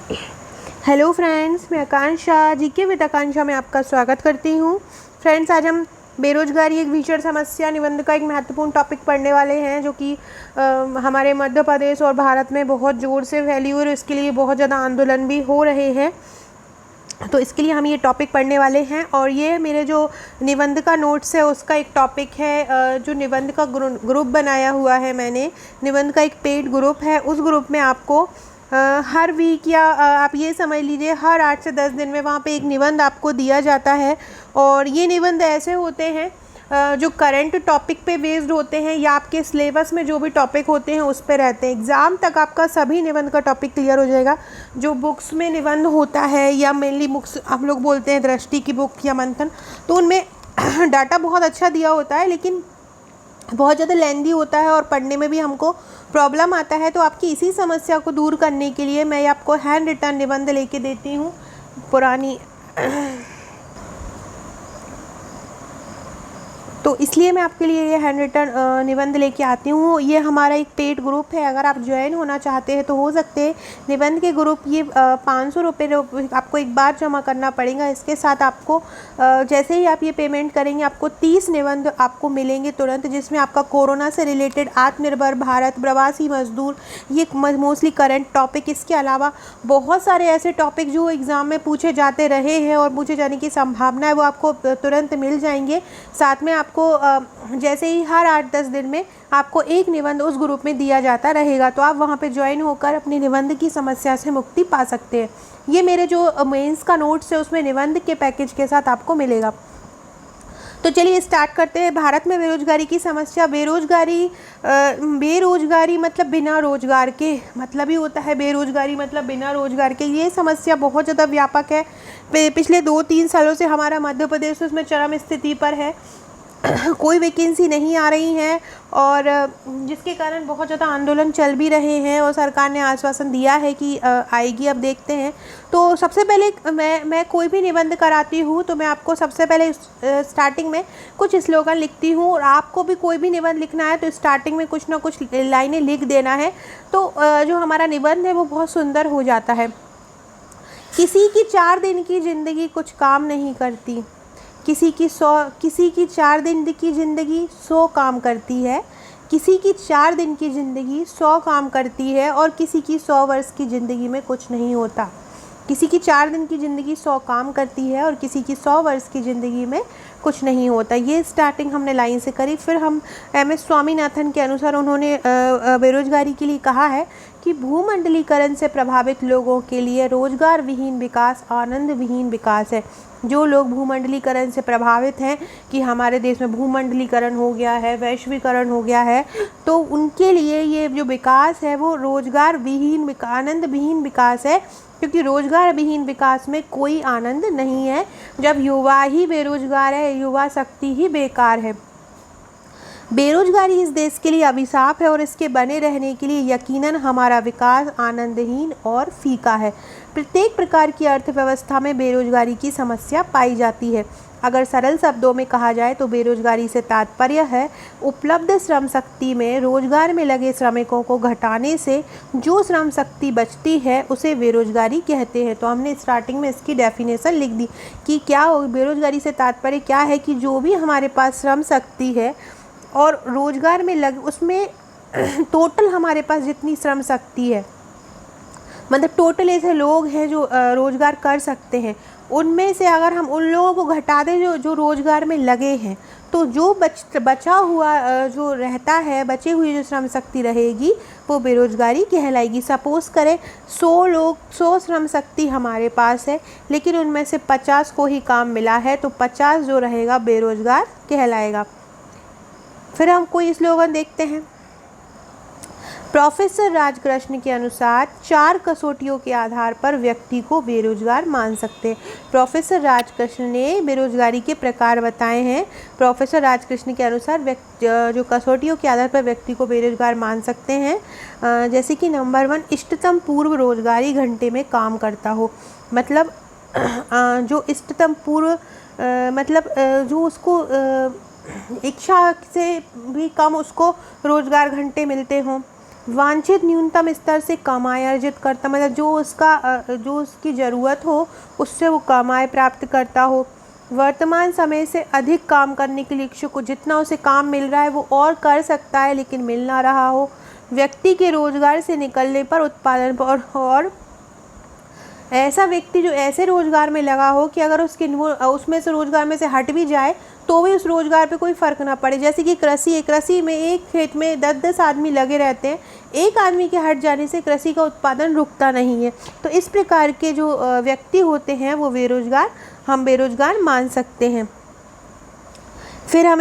Hello friends, मैं आकांक्षा GK with आकांक्षा में आपका स्वागत करती हूँ। फ्रेंड्स, आज हम बेरोजगारी एक भीषण समस्या निबंध का एक महत्वपूर्ण टॉपिक पढ़ने वाले हैं, जो कि हमारे मध्य प्रदेश और भारत में बहुत ज़ोर से फैली हुई और इसके लिए बहुत ज़्यादा आंदोलन भी हो रहे हैं। तो इसके लिए हम ये टॉपिक पढ़ने वाले हैं और ये मेरे जो निबंध का नोट्स है उसका एक टॉपिक है। जो निबंध का ग्रुप बनाया हुआ है मैंने, निबंध का एक पेड ग्रुप है। उस ग्रुप में आपको हर वीक या आप ये समझ लीजिए हर 8 से 10 दिन में वहाँ पे एक निबंध आपको दिया जाता है। और ये निबंध ऐसे होते हैं जो करंट टॉपिक पे बेस्ड होते हैं या आपके सिलेबस में जो भी टॉपिक होते हैं उस पे रहते हैं। एग्ज़ाम तक आपका सभी निबंध का टॉपिक क्लियर हो जाएगा। जो बुक्स में निबंध होता है या मेनली बुक्स हम लोग बोलते हैं दृष्टि की बुक या मंथन, तो उनमें डाटा बहुत अच्छा दिया होता है लेकिन बहुत ज़्यादा लेंदी होता है और पढ़ने में भी हमको प्रॉब्लम आता है। तो आपकी इसी समस्या को दूर करने के लिए मैं आपको हैंड रिटन निबंध लेके देती हूँ पुरानी। तो इसलिए मैं आपके लिए ये हैंड रिटन निबंध लेके आती हूँ। ये हमारा एक पेड ग्रुप है, अगर आप ज्वाइन होना चाहते हैं तो हो सकते हैं। निबंध के ग्रुप ये 500 रुपये आपको एक बार जमा करना पड़ेगा। इसके साथ आपको जैसे ही आप ये पेमेंट करेंगे आपको 30 निबंध आपको मिलेंगे तुरंत, जिसमें आपका कोरोना से रिलेटेड, आत्मनिर्भर भारत, प्रवासी मजदूर, ये मोस्टली करंट टॉपिक। इसके अलावा बहुत सारे ऐसे टॉपिक जो एग्ज़ाम में पूछे जाते रहे हैं और पूछे जाने की संभावना है वो आपको तुरंत मिल जाएंगे। साथ में आपको जैसे ही हर 8-10 दिन में आपको एक निबंध उस ग्रुप में दिया जाता रहेगा, तो आप वहाँ पे ज्वाइन होकर अपनी निबंध की समस्या से मुक्ति पा सकते हैं। ये मेरे जो मेंस का नोट्स है उसमें निबंध के पैकेज के साथ आपको मिलेगा। तो चलिए स्टार्ट करते हैं। भारत में बेरोजगारी की समस्या। बेरोजगारी मतलब बिना रोजगार के, मतलब ही होता है बेरोजगारी मतलब बिना रोजगार के। ये समस्या बहुत ज़्यादा व्यापक है। पिछले 2-3 सालों से हमारा मध्य प्रदेश उसमें चरम स्थिति पर है। कोई वैकेंसी नहीं आ रही है और जिसके कारण बहुत ज़्यादा आंदोलन चल भी रहे हैं और सरकार ने आश्वासन दिया है कि आएगी। अब देखते हैं। तो सबसे पहले मैं कोई भी निबंध कराती हूँ तो मैं आपको सबसे पहले स्टार्टिंग में कुछ स्लोगन लिखती हूँ और आपको भी कोई भी निबंध लिखना है तो स्टार्टिंग में कुछ ना कुछ लाइनें लिख देना है। तो जो हमारा निबंध है वो बहुत सुंदर हो जाता है। किसी की 4 दिन की ज़िंदगी कुछ काम नहीं करती, किसी की 4 दिन की ज़िंदगी 100 काम करती है। किसी की 4 दिन की ज़िंदगी 100 काम करती है और किसी की 100 वर्ष की ज़िंदगी में कुछ नहीं होता। किसी की 4 दिन की ज़िंदगी 100 काम करती है और किसी की 100 वर्ष की ज़िंदगी में कुछ नहीं होता। ये स्टार्टिंग हमने लाइन से करी। फिर हम MS स्वामीनाथन के अनुसार उन्होंने बेरोजगारी के लिए कहा है कि भूमंडलीकरण से प्रभावित लोगों के लिए रोजगार विहीन विकास आनंद विहीन विकास है। जो लोग भूमंडलीकरण से प्रभावित हैं कि हमारे देश में भूमंडलीकरण हो गया है, वैश्वीकरण हो गया है, तो उनके लिए ये जो विकास है वो रोजगार विहीन आनंद विहीन विकास है, क्योंकि रोजगार विहीन विकास में कोई आनंद नहीं है। जब युवा ही बेरोजगार है, युवा शक्ति ही बेकार है। बेरोजगारी इस देश के लिए अभिशाप है और इसके बने रहने के लिए यकीनन हमारा विकास आनंदहीन और फीका है। प्रत्येक प्रकार की अर्थव्यवस्था में बेरोजगारी की समस्या पाई जाती है। अगर सरल शब्दों में कहा जाए तो बेरोजगारी से तात्पर्य है उपलब्ध श्रम शक्ति में रोजगार में लगे श्रमिकों को घटाने से जो श्रम शक्ति बचती है उसे बेरोजगारी कहते हैं। तो हमने स्टार्टिंग में इसकी डेफिनेशन लिख दी कि क्या बेरोजगारी से तात्पर्य क्या है, कि जो भी हमारे पास श्रम शक्ति है और रोजगार में उसमें टोटल हमारे पास जितनी श्रम शक्ति है, मतलब टोटल ऐसे लोग हैं जो रोजगार कर सकते हैं, उनमें से अगर हम उन लोगों को घटा दें जो रोजगार में लगे हैं, तो जो बचा हुआ जो रहता है, बची हुई जो श्रम शक्ति रहेगी वो बेरोजगारी कहलाएगी। सपोज़ करें 100 श्रम शक्ति हमारे पास है लेकिन उनमें से 50 को ही काम मिला है, तो 50 जो रहेगा बेरोजगार कहलाएगा। फिर हम कोई स्लोगन देखते हैं। प्रोफेसर राजकृष्ण के अनुसार 4 कसौटियों के आधार पर व्यक्ति को बेरोजगार मान सकते हैं। प्रोफेसर राजकृष्ण ने बेरोजगारी के प्रकार बताए हैं। प्रोफेसर राजकृष्ण के अनुसार जो कसौटियों के आधार पर व्यक्ति को बेरोजगार मान सकते हैं, जैसे कि नंबर 1 इष्टतम पूर्व रोजगारी घंटे में काम करता हो। मतलब जो इष्टतम पूर्व मतलब जो उसको इच्छा से भी कम उसको रोजगार घंटे मिलते हों। वांछित न्यूनतम स्तर से कम आय अर्जित करता, मतलब जो उसकी ज़रूरत हो उससे वो कम आय प्राप्त करता हो। वर्तमान समय से अधिक काम करने के लिए इच्छुक हो, जितना उसे काम मिल रहा है वो और कर सकता है लेकिन मिल ना रहा हो। व्यक्ति के रोजगार से निकलने पर उत्पादन पर, और ऐसा व्यक्ति जो ऐसे रोजगार में लगा हो कि अगर उसमें से रोजगार में से हट भी जाए तो भी उस रोजगार पे कोई फ़र्क ना पड़े। जैसे कि कृषि में एक खेत में 10-10 आदमी लगे रहते हैं, एक आदमी के हट जाने से कृषि का उत्पादन रुकता नहीं है। तो इस प्रकार के जो व्यक्ति होते हैं वो हम बेरोजगार मान सकते हैं। फिर हम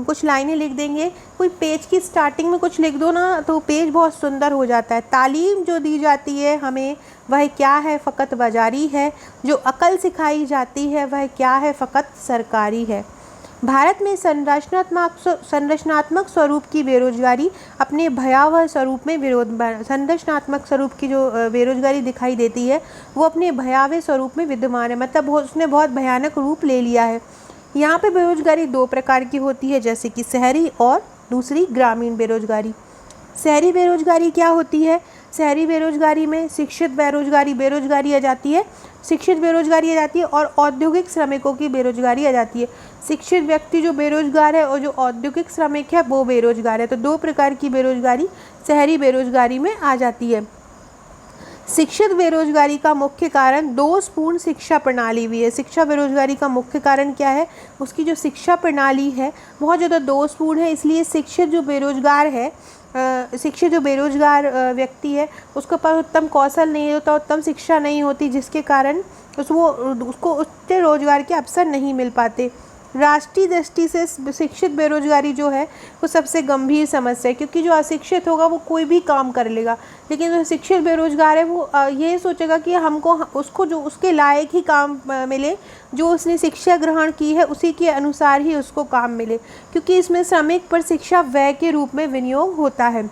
कुछ लाइनें लिख देंगे। कोई पेज की स्टार्टिंग में कुछ लिख दो ना तो पेज बहुत सुंदर हो जाता है। तालीम जो दी जाती है हमें वह क्या है, फ़कत बाजारी है। जो अकल सिखाई जाती है वह क्या है, फ़कत सरकारी है। भारत में संरचनात्मक स्वरूप की बेरोजगारी अपने भयावह स्वरूप में संरचनात्मक स्वरूप की जो बेरोजगारी दिखाई देती है वो अपने भयावह स्वरूप में विद्यमान है, मतलब उसने बहुत भयानक रूप ले लिया है। यहाँ पे बेरोजगारी दो प्रकार की होती है, जैसे कि शहरी और दूसरी ग्रामीण बेरोजगारी। शहरी बेरोजगारी क्या होती है? शहरी बेरोजगारी में शिक्षित बेरोजगारी आ जाती है, और औद्योगिक श्रमिकों की बेरोजगारी आ जाती है। शिक्षित व्यक्ति जो बेरोजगार है और जो औद्योगिक श्रमिक है वो बेरोजगार है। तो दो प्रकार की बेरोजगारी शहरी बेरोजगारी में आ जाती है। शिक्षित बेरोजगारी का मुख्य कारण दोषपूर्ण शिक्षा प्रणाली भी है। शिक्षा बेरोजगारी का मुख्य कारण क्या है? उसकी जो शिक्षा प्रणाली है बहुत ज़्यादा दोषपूर्ण है, इसलिए शिक्षित जो बेरोजगार व्यक्ति है उसके पास उत्तम कौशल नहीं होता, उत्तम शिक्षा नहीं होती, जिसके कारण उसको उच्च रोजगार के अवसर नहीं मिल पाते। राष्ट्रीय दृष्टि से शिक्षित बेरोजगारी जो है वो सबसे गंभीर समस्या है, क्योंकि जो अशिक्षित होगा वो कोई भी काम कर लेगा, लेकिन जो शिक्षित बेरोजगार है वो ये सोचेगा कि उसको जो उसके लायक ही काम मिले, जो उसने शिक्षा ग्रहण की है उसी के अनुसार ही उसको काम मिले, क्योंकि इसमें श्रमिक पर शिक्षा व्यय के रूप में विनियोग होता है।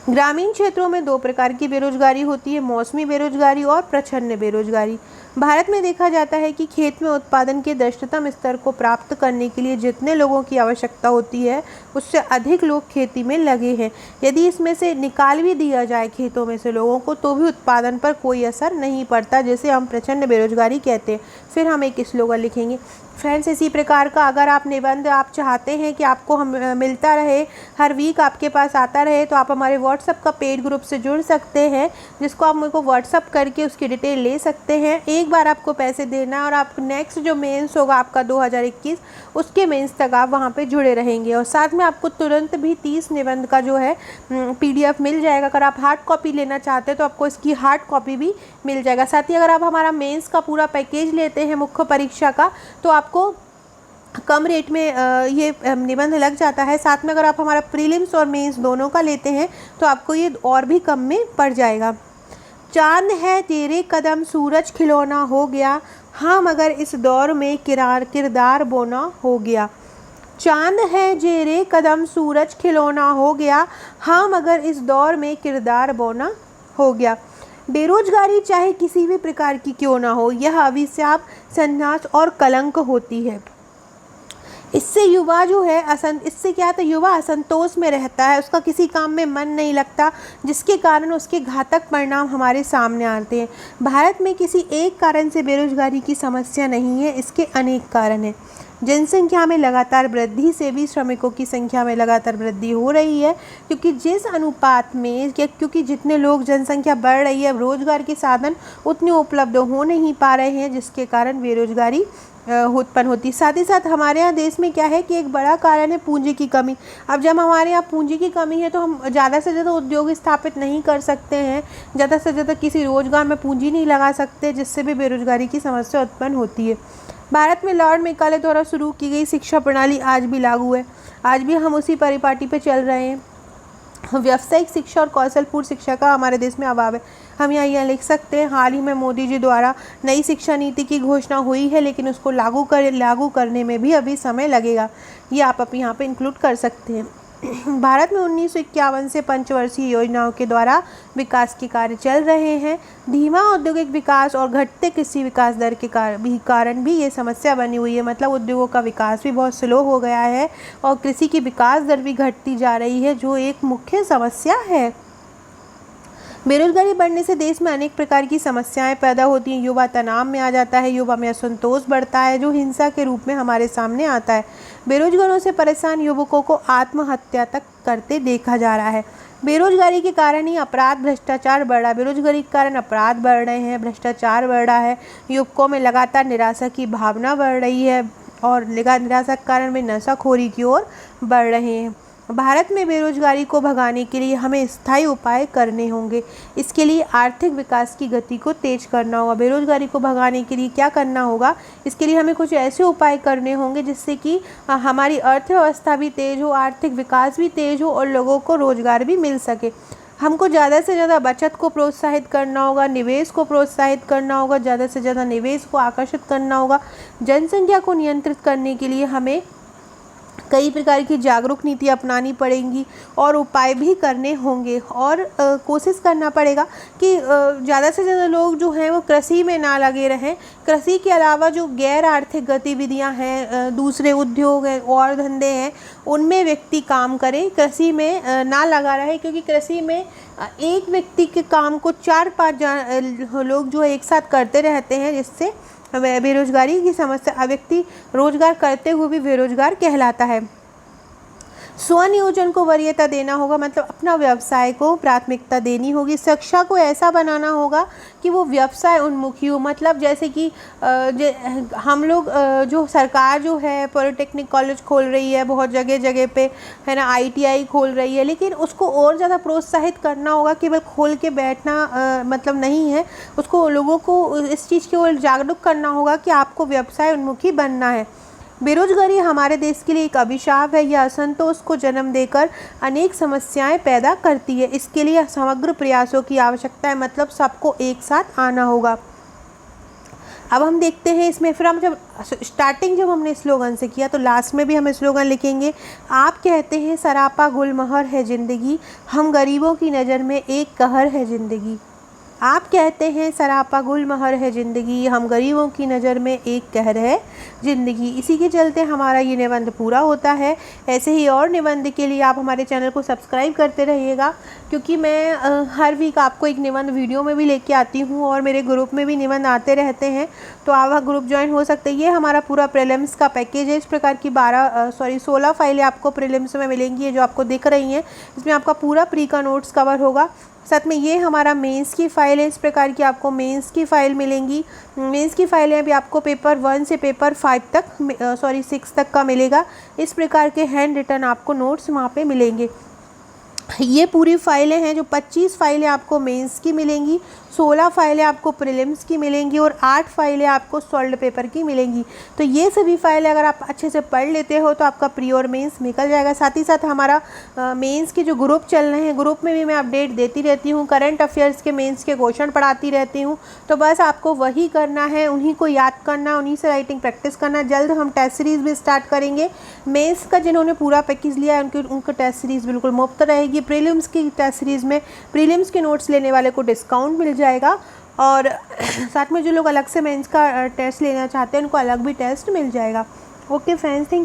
ग्रामीण क्षेत्रों में दो प्रकार की बेरोजगारी होती है, मौसमी बेरोजगारी और प्रच्छन्न बेरोजगारी। भारत में देखा जाता है कि खेत में उत्पादन के दृष्टतम स्तर को प्राप्त करने के लिए जितने लोगों की आवश्यकता होती है उससे अधिक लोग खेती में लगे हैं। यदि इसमें से निकाल भी दिया जाए खेतों में से लोगों को तो भी उत्पादन पर कोई असर नहीं पड़ता, जैसे हम प्रच्छन्न बेरोजगारी कहते हैं। फिर हम एक स्लोगन लिखेंगे। फ्रेंड्स, इसी प्रकार का अगर आप निबंध आप चाहते हैं कि आपको हम मिलता रहे, हर वीक आपके पास आता रहे, तो आप हमारे व्हाट्सअप का पेड ग्रुप से जुड़ सकते हैं, जिसको आप मेरे को व्हाट्सअप करके उसकी डिटेल ले सकते हैं। एक बार आपको पैसे देना और आप नेक्स्ट जो मेंस होगा आपका 2021 उसके मेंस तक आप वहाँ पे जुड़े रहेंगे, और साथ में आपको तुरंत भी 30 निबंध का जो है PDF मिल जाएगा। अगर आप हार्ड कॉपी लेना चाहते हैं तो आपको इसकी हार्ड कॉपी भी मिल जाएगा। साथ ही अगर आप हमारा मेंस का पूरा पैकेज लेते हैं मुख्य परीक्षा का तो आपको कम रेट में ये निबंध लग जाता है। साथ में अगर आप हमारा प्रीलिम्स और मेंस दोनों का लेते हैं तो आपको ये और भी कम में पड़ जाएगा। चांद है तेरे कदम सूरज खिलौना हो गया, हाँ मगर इस दौर में किरदार बोना हो गया। चांद है तेरे कदम सूरज खिलौना हो गया, हाँ मगर इस दौर में किरदार बोना हो गया। बेरोजगारी चाहे किसी भी प्रकार की क्यों ना हो, यह अभिशाप, संन्यास और कलंक होती है। इससे युवा जो है इससे क्या होता है, युवा असंतोष में रहता है, उसका किसी काम में मन नहीं लगता, जिसके कारण उसके घातक परिणाम हमारे सामने आते हैं। भारत में किसी एक कारण से बेरोजगारी की समस्या नहीं है, इसके अनेक कारण हैं। जनसंख्या में लगातार वृद्धि से भी श्रमिकों की संख्या में लगातार वृद्धि हो रही है, क्योंकि जिस अनुपात में क्योंकि जितने लोग जनसंख्या बढ़ रही है रोजगार के साधन उतने उपलब्ध हो नहीं पा रहे हैं, जिसके कारण बेरोजगारी उत्पन्न होती। साथ ही साथ हमारे यहाँ देश में क्या है कि एक बड़ा कारण है पूंजी की कमी। अब जब हमारे यहाँ पूंजी की कमी है तो हम ज़्यादा से ज़्यादा उद्योग स्थापित नहीं कर सकते हैं, ज़्यादा से ज़्यादा किसी रोज़गार में पूंजी नहीं लगा सकते, जिससे भी बेरोजगारी की समस्या उत्पन्न होती है। भारत में लॉर्ड मेकाले द्वारा शुरू की गई शिक्षा प्रणाली आज भी लागू है, आज भी हम उसी परिपाटी पे चल रहे हैं। व्यावसायिक शिक्षा और कौशलपूर्ण शिक्षा का हमारे देश में अभाव है। हम यहाँ लिख सकते हैं, हाल ही में मोदी जी द्वारा नई शिक्षा नीति की घोषणा हुई है, लेकिन उसको लागू करने में भी अभी समय लगेगा। ये आप यहाँ पे इंक्लूड कर सकते हैं। भारत में 1951 से पंचवर्षीय योजनाओं के द्वारा विकास के कार्य चल रहे हैं। धीमा औद्योगिक विकास और घटते कृषि विकास दर के कारण भी ये समस्या बनी हुई है। मतलब उद्योगों का विकास भी बहुत स्लो हो गया है और कृषि की विकास दर भी घटती जा रही है, जो एक मुख्य समस्या है। बेरोजगारी बढ़ने से देश में अनेक प्रकार की समस्याएं पैदा होती हैं। युवा तनाव में आ जाता है, युवा में असंतोष बढ़ता है, जो हिंसा के रूप में हमारे सामने आता है। बेरोजगारों से परेशान युवकों को आत्महत्या तक करते देखा जा रहा है। बेरोजगारी के कारण ही अपराध, भ्रष्टाचार बढ़ रहा है। बेरोजगारी के कारण अपराध बढ़ रहे हैं, भ्रष्टाचार बढ़ रहा है, युवकों में लगातार निराशा की भावना बढ़ रही है और निराशा के कारण वे नशाखोरी की ओर बढ़ रहे हैं। भारत में बेरोजगारी को भगाने के लिए हमें स्थायी उपाय करने होंगे। इसके लिए आर्थिक विकास की गति को तेज करना होगा। बेरोजगारी को भगाने के लिए क्या करना होगा? इसके लिए हमें कुछ ऐसे उपाय करने होंगे जिससे कि हमारी अर्थव्यवस्था भी तेज हो, आर्थिक विकास भी तेज हो और लोगों को रोजगार भी मिल सके। हमको ज़्यादा से ज़्यादा बचत को प्रोत्साहित करना होगा, निवेश को प्रोत्साहित करना होगा, ज़्यादा से ज़्यादा निवेश को आकर्षित करना होगा। जनसंख्या को नियंत्रित करने के लिए हमें कई प्रकार की जागरूक नीति अपनानी पड़ेंगी और उपाय भी करने होंगे और कोशिश करना पड़ेगा कि ज़्यादा से ज़्यादा लोग जो हैं वो कृषि में ना लगे रहें। कृषि के अलावा जो गैर आर्थिक गतिविधियां हैं, दूसरे उद्योग हैं और धंधे हैं, उनमें व्यक्ति काम करें, कृषि में ना लगा रहे, क्योंकि कृषि में एक व्यक्ति के काम को 4-5 लोग जो एक साथ करते रहते हैं, जिससे बेरोजगारी की समस्या, व्यक्ति रोजगार करते हुए भी बेरोजगार कहलाता है। स्वनियोजन को वरीयता देना होगा, मतलब अपना व्यवसाय को प्राथमिकता देनी होगी। शिक्षा को ऐसा बनाना होगा कि वो व्यवसाय उन्मुखी हो। मतलब जैसे कि हम लोग जो सरकार जो है पॉलिटेक्निक कॉलेज खोल रही है बहुत जगह जगह पे, है ना, ITI खोल रही है, लेकिन उसको और ज़्यादा प्रोत्साहित करना होगा। केवल खोल के बैठना मतलब नहीं है, उसको लोगों को इस चीज़ की ओर जागरूक करना होगा कि आपको व्यवसाय उन्मुखी बनना है। बेरोजगारी हमारे देश के लिए एक अभिशाप है। यह असंतोष को जन्म देकर अनेक समस्याएं पैदा करती है। इसके लिए समग्र प्रयासों की आवश्यकता है, मतलब सबको एक साथ आना होगा। अब हम देखते हैं इसमें, फिर हम जब हमने स्लोगन से किया तो लास्ट में भी हम स्लोगन लिखेंगे। आप कहते हैं सरापा गुलमोहर है ज़िंदगी, हम गरीबों की नज़र में एक कहर है ज़िंदगी। आप कहते हैं सरापा गुलमोहर है ज़िंदगी, हम गरीबों की नज़र में एक कहर है ज़िंदगी। इसी के चलते हमारा ये निबंध पूरा होता है। ऐसे ही और निबंध के लिए आप हमारे चैनल को सब्सक्राइब करते रहिएगा, क्योंकि मैं हर वीक आपको एक निबंध वीडियो में भी लेके आती हूँ और मेरे ग्रुप में भी निबंध आते रहते हैं, तो आप ग्रुप ज्वाइन हो सकते हैं। ये हमारा पूरा प्रीलिम्स का पैकेज है। इस प्रकार की 16 फाइलें आपको प्रीलिम्स में मिलेंगी, ये जो आपको दिख रही हैं। इसमें आपका पूरा प्री का नोट्स कवर होगा। साथ में ये हमारा मेंस की फ़ाइल है। इस प्रकार की आपको मेंस की फ़ाइल मिलेंगी। मेंस की फ़ाइलें अभी आपको पेपर 1 से पेपर 6 तक का मिलेगा। इस प्रकार के हैंड रिटन आपको नोट्स वहाँ पे मिलेंगे। ये पूरी फाइलें हैं जो 25 फाइलें आपको मेंस की मिलेंगी, 16 फाइलें आपको प्रीलिम्स की मिलेंगी और 8 फाइलें आपको सॉल्व पेपर की मिलेंगी। तो ये सभी फाइलें अगर आप अच्छे से पढ़ लेते हो तो आपका प्री और मेंस निकल जाएगा। साथ ही साथ हमारा मेंस के जो ग्रुप चल रहे हैं, ग्रुप में भी मैं अपडेट देती रहती हूँ, करंट अफेयर्स के मेंस के क्वेश्चन पढ़ाती रहती हूँ। तो बस आपको वही करना है, उन्हीं को याद करना, उन्हीं से राइटिंग प्रैक्टिस करना। जल्द हम टेस्ट सीरीज़ भी स्टार्ट करेंगे। मेंस का जिन्होंने पूरा पैकेज लिया है उनकी टेस्ट सीरीज़ बिल्कुल मुफ्त रहेगी। प्रीलिम्स की टेस्ट सीरीज़ में प्रीलिम्स के नोट्स लेने वाले को डिस्काउंट मिल जाएगा और साथ में जो लोग अलग से मेंस का टेस्ट लेना चाहते हैं उनको अलग भी टेस्ट मिल जाएगा। Okay friends, thank